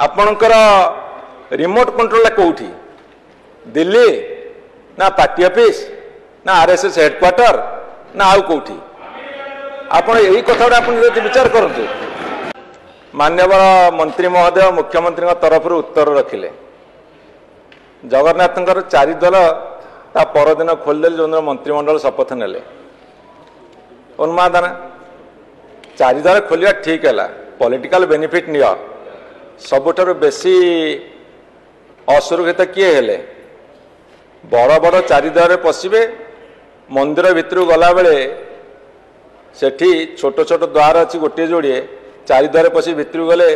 आपणकर remote control कौटी Delhi ना party office ना आरएसएस हेडक्वार्टर ना आउ कौटी आपण यही कथा विचार करूँ। मान्यवर मंत्री महोदय मुख्यमंत्री तरफ उत्तर रखिले जगन्नाथ चारि दल ता परदिन खोलदेले जो मंत्रिमंडल शपथ नेले उन्मादना चारि दल खोलिया ठीक है पॉलिटिकल बेनिफिट नियो सबुठार बेसी असुरक्षित किए हेले बड़ बड़ चारि दल पशिबे मंदिर भितर गला बेले सेठी छोट छोट द्वार अच्छी गोटे जोड़े चारि द्वार पशि भितर गले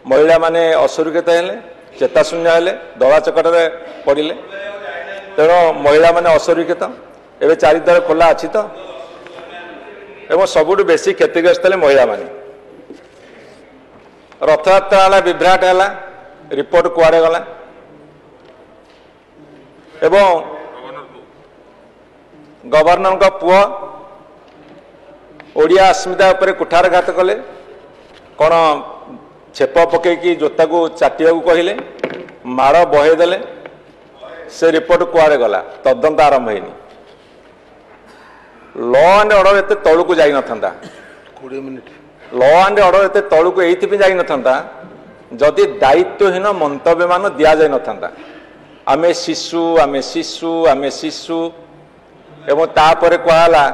महिला माने असुरक्षित हेले चेताशून्य हेले दला चकटे पड़े तेणु महिला माने असुरक्षित एवं चारि द्वार खोला अच्छी तो एवं सबुठ बेसी क्षतिग्रस्त हेले महिला माने रथयात्रा है विभ्राट है रिपोर्ट कुआड़े गला एवं गवर्नर का पुआ ओडिया अस्मिता उपर कुठारघात कले कौन छेप पकईकि जोता को चाटिया कहले माड़ बहेदेले से रिपोर्ट कुआड़े गला तदंत आरंभ होनी लॉ एंड ऑर्डर एत तलू को जाई नथंदा 20 मिनिट लॉ एंड ऑर्डर एत तलू को एइथि जाई नथंदा जदि दायित्वहीन मंतव्य मान दिया जाई नथंदा आमे शिशु आमे शिशु आमे शिशु एवं तापर कहला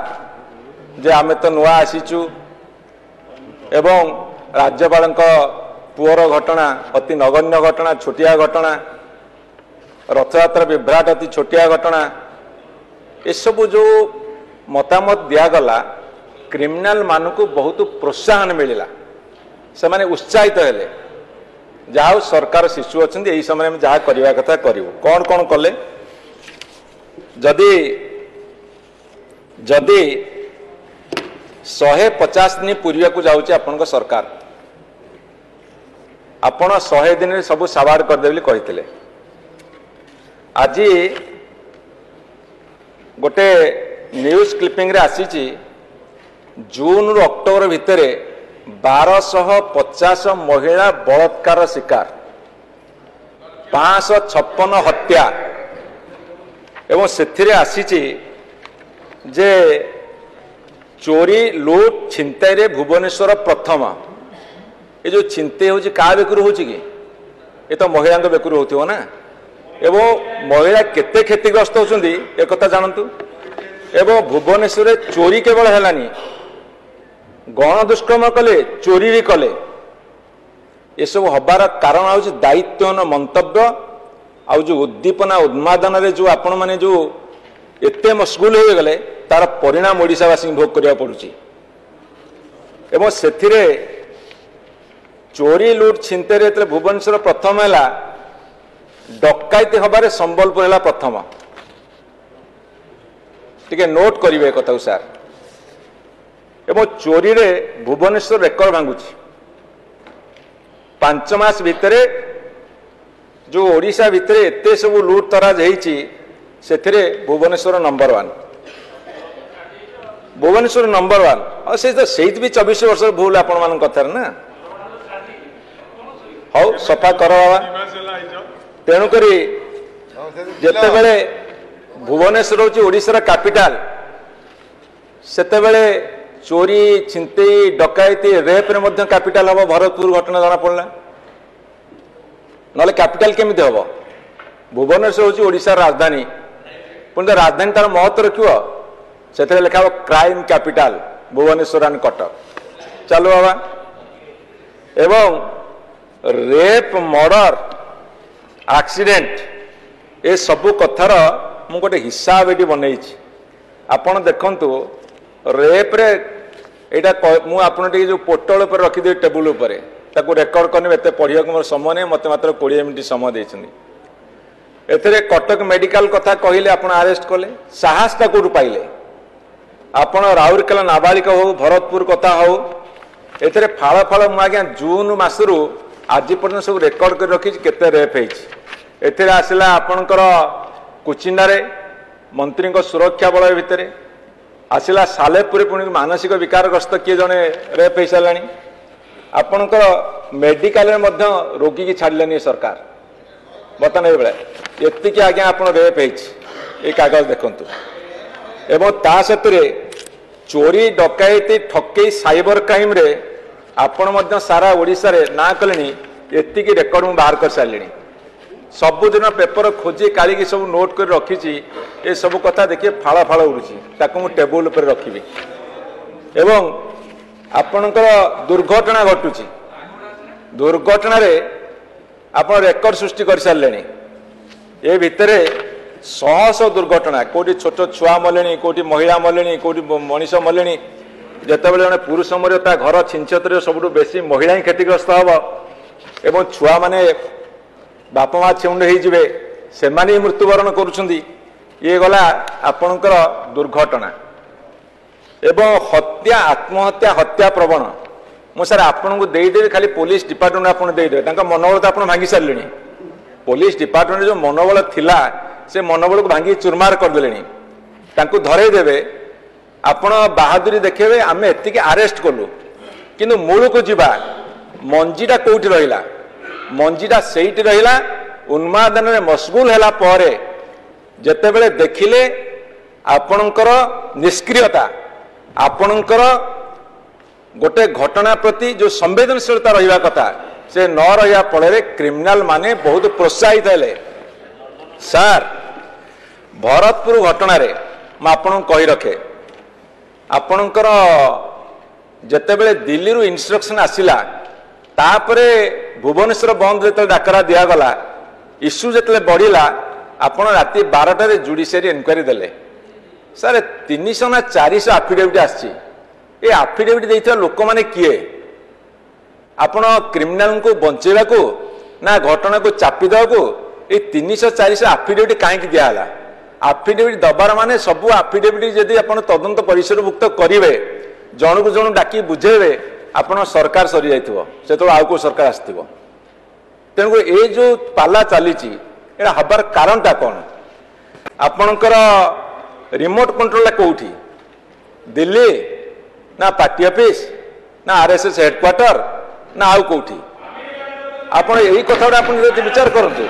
जे आमे तो नुआ आसीचु एवं राज्यपाल पुअर घटना अति नगण्य घटना छोटिया घटना रथयात्रा विभ्राट अति छोटिया घटना एसबू जो मतामत दिगला क्रिमिनाल मानक बहुत प्रोत्साहन मिलला से माने उत्साहित हेले जहाँ सरकार शिशु अच्छा यही समय में जहाँ करने कथा करूँ कौन कौन कले जदि जदि 150 दिन पूर्वा को जाऊँगी आपण सरकार आपण 100 दिन सब साबाड़ करदे कहते आज गोटे न्यूज क्लिपिंग रे आसी जून रु अक्टोबर भितर 1250 महिला बलात्कार शिकार 556 हत्या एवं से आसी जे चोरी लुट छिनताई रे भुवनेश्वर प्रथम ये जो छिनते हो क्या बेकरू हो कि ये तो महिला बेकरू हो ना एवं महिला केते क्षतिग्रस्त होती एक जानतु एवं भुवनेश्वर चोरी केवल है गण दुष्कर्म कले चोरी भी कले ये सब हबार कारण हूँ दायित्वहीन मंतव्य आउ जो उद्दीपना उन्मादन जो आपण मैंने जो एते मशगुल हो गले तार परिणाम ओडिशावासी भोग करिया पड़ुची एवं सेथिरे चोरी लुट छिनते रे भुवनेश्वर प्रथम है डकायती हबारे संबलपुर है प्रथम टिके नोट करिवे कथा सार एवं चोरी रे भुवनेश्वर रेकर्ड भांगुची 5 मास भितरे जो ओडिशा भितरे एते सब लुट तराज होईची सेथिरे भुवनेश्वर नंबर 1 भुवनेश्वर नंबर 1 और से भी 24 वर्ष भूल आपण मान कथार ना हौ सफा कर बाबा तेणुक जिते बड़े भुवनेश्वर हूँ ओडिशार कैपिटल सेते चोरी छिनतेई डकायती रेप रे मध्य कैपिटल हम भरतपुर घटना जना पड़ा ना कैपिटल केमिति हम भुवनेश्वर हूँ ओडिशार राजधानी पुणी राजधानी तार महत्व रखियो से लिखा crime capital Bhubaneswar and Cuttack चलो बाबा एवं रेप मर्डर एक्सीडेंट ये सबू कथार मु गोटे हिसाब ये बनई आपण देखंतु रेप रे एटा मु आपण जो पोर्टल पर रखिदे टेबुल उपर ताको रेकर्ड करने एत पढ़िया मोर समय नहीं मत मात्र 20 मिनिट समय देछन्ती एथरे कटक मेडिकल कथा कहले आपण अरेस्ट कले साहसटा कोठु पाइले आपण राउरकेला नाबालिक हो भरतपुर कथा हो एथरे फाळ फाळ मु आज्ञा जून मासरू आज पर्यंत सब रेकर्ड कर रखी केते रेप होती एथरे आसला आपणकर कुचिंडारे मंत्री सुरक्षा बल भितर आसला सालेपुर पुणी मानसिक विकारग्रस्त किए जड़े रेप हो सारा आपणकर मेडिकल रोगी की छाड़िले सरकार बर्तमान ये एति आज्ञा आप रेप ये कागज देखु एवं ता सतुरे चोरी डकैती ठकई साइबर क्राइम रे आपण सारा ओडिशा रे ना कले एति रेकर्ड मु बाहर कर सारे सबुदिन पेपर खोजी काढ़ी सब नोट कर रखी ये सब कथा देखिए फाड़ फाड़ उड़ूची ताकू टेबुल पर रखी एवं आपणकर दुर्घटना घटुची दुर्घटना रे आप रेकर्ड सृष्टि कर सारे ये भितर शह शह दुर्घटना कोटी छोट छुआ मले कोटी महिला मले कोटी मनीष मले जितेबाला जड़े पुरुष मर घर छिंचतर सब बेसी महिला ही क्षतिग्रस्त हम एवं छुआ माने बापा माँ छेउंड हो से मृत्युवरण करुँचे गला आपणकर दुर्घटना एवं हत्या आत्महत्या हत्या प्रवण मु सर आपन को देदेवी खाली पुलिस डिपार्टमेंट आप देदेवे मनोबल तो आप भांगी सारे पुलिस डिपार्टमेंट जो मनोबल थिला से मनोबल को भांगी चुरमार करदे धरेदेवे आपण बहादुरी देखेबे आम एति आरेस्ट कलु किंतु मूल को जीवा मंजीटा कौटी रहिला मंजीटा सेठी रहिला उन्मादन में मशगुल हैला परे जेतेबेले देखिले आपणकर निष्क्रियता आपणकर गोटे घटना प्रति जो संवेदनशीलता रहिबा कथा से न रहिया फल क्रिमिनाल माने बहुत प्रोत्साहित हेले सार भरतपुर घटना रे आपन कही रखे आपणकर जेतेबेले दिल्ली रु इंस्ट्रक्शन आसिला तापरे भुवनेश्वर बंद जो डाकरा दिगला इश्यू जो बढ़ला आपण राति 12 जुडिशियरी इनक्वारी देले सर 300 ना 400 आफिडेविट आसी आफिडेविट देता लोक मैंने किए आपण क्रिमिनाल को बंचेवा को ना घटना को चापी देवा ये 300-400 आफिडेविट कहीं दिहला आफिडेविट दबार माने सबू आफिडेविट जदि आप तदंत परिसरभुक्त करेंगे जन को जन डाकी बुझेबे आपण सरकार सरी जाइथिबो से आउ को सरकार आसथिबो तेणु ये जो पाला चली हबार कारणटा कौन आपणकर रिमोट कंट्रोल कौटी दिल्ली ना पार्टी ऑफिस ना आरएसएस हेडक्वार्टर ना आउ कौटी आपण यही कथा आप विचार करते